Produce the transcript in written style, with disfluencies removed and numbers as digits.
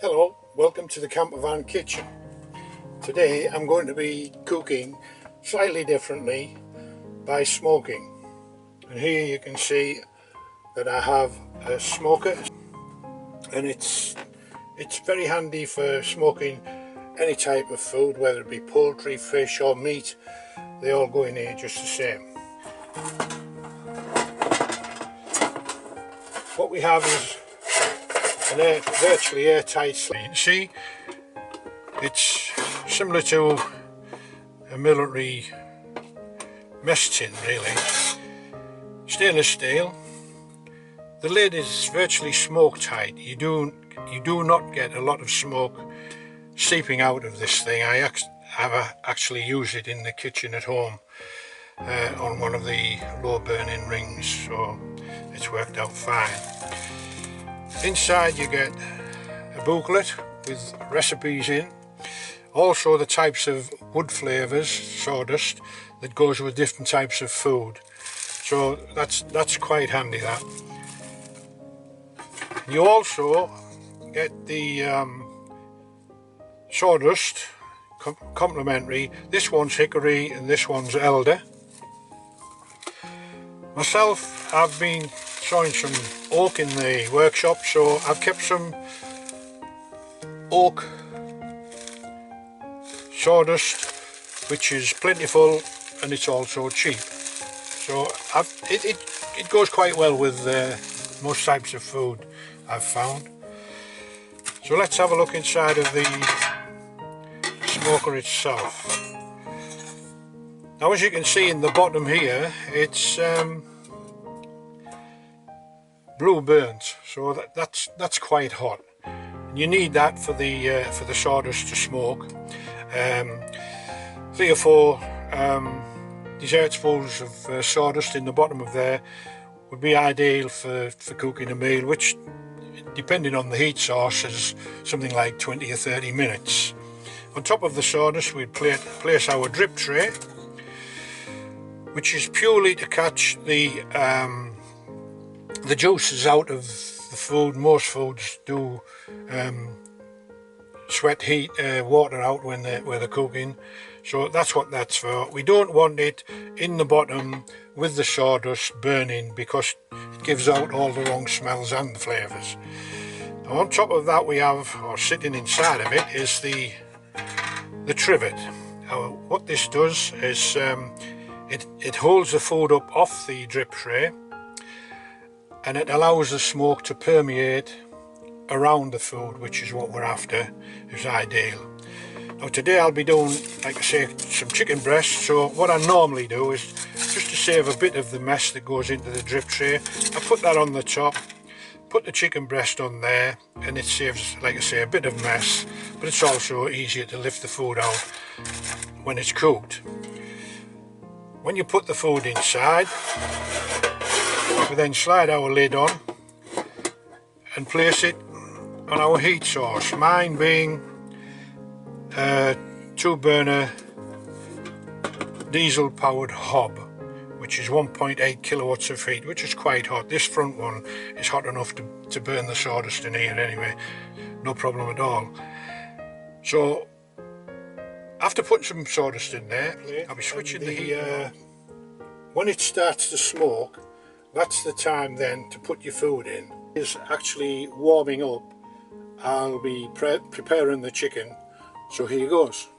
Hello, welcome to the Campervan kitchen. Today I'm going to be cooking slightly differently by smoking. And here you can see that I have a smoker, and it's very handy for smoking any type of food, whether it be poultry, fish or meat. They all go in here just the same. What we have is an virtually airtight slide. You can see it's similar to a military mess tin, really. Stainless steel. The lid is virtually smoke tight. You do not get a lot of smoke seeping out of this thing. I have actually used it in the kitchen at home on one of the low burning rings, so it's worked out fine. Inside you get a booklet with recipes in, also the types of wood flavours, sawdust, that goes with different types of food. So that's quite handy, that. You also get the sawdust complimentary. This one's hickory and this one's elder. Myself, I've been sawing some oak in the workshop, so I've kept some oak sawdust, which is plentiful and it's also cheap. So it goes quite well with most types of food, I've found. So let's have a look inside of the smoker itself. Now, as you can see in the bottom here, it's blue burnt, so that's quite hot. You need that for the sawdust to smoke. 3 or 4 dessertsfuls of sawdust in the bottom of there would be ideal for cooking a meal, which, depending on the heat source, is something like 20 or 30 minutes. On top of the sawdust we'd place our drip tray, which is purely to catch the juices out of the food. Most foods do sweat heat water out when they're cooking, so that's what that's for. We don't want it in the bottom with the sawdust burning, because it gives out all the wrong smells and the flavours. Now, on top of that we have, or sitting inside of it, is the trivet. Now, what this does is it holds the food up off the drip tray, and it allows the smoke to permeate around the food, which is what we're after, is ideal. Now, today I'll be doing, like I say, some chicken breasts. So what I normally do is, just to save a bit of the mess that goes into the drip tray, I put that on the top, put the chicken breast on there, and it saves, like I say, a bit of mess, but it's also easier to lift the food out when it's cooked. When you put the food inside, we then slide our lid on and place it on our heat source, mine being a 2-burner diesel powered hob, which is 1.8 kilowatts of heat, which is quite hot. This front one is hot enough to burn the sawdust in here anyway, no problem at all. So after putting some sawdust in there, I'll be switching the heat on. When it starts to smoke, that's the time then to put your food in. It's actually warming up. I'll be preparing the chicken, so here goes.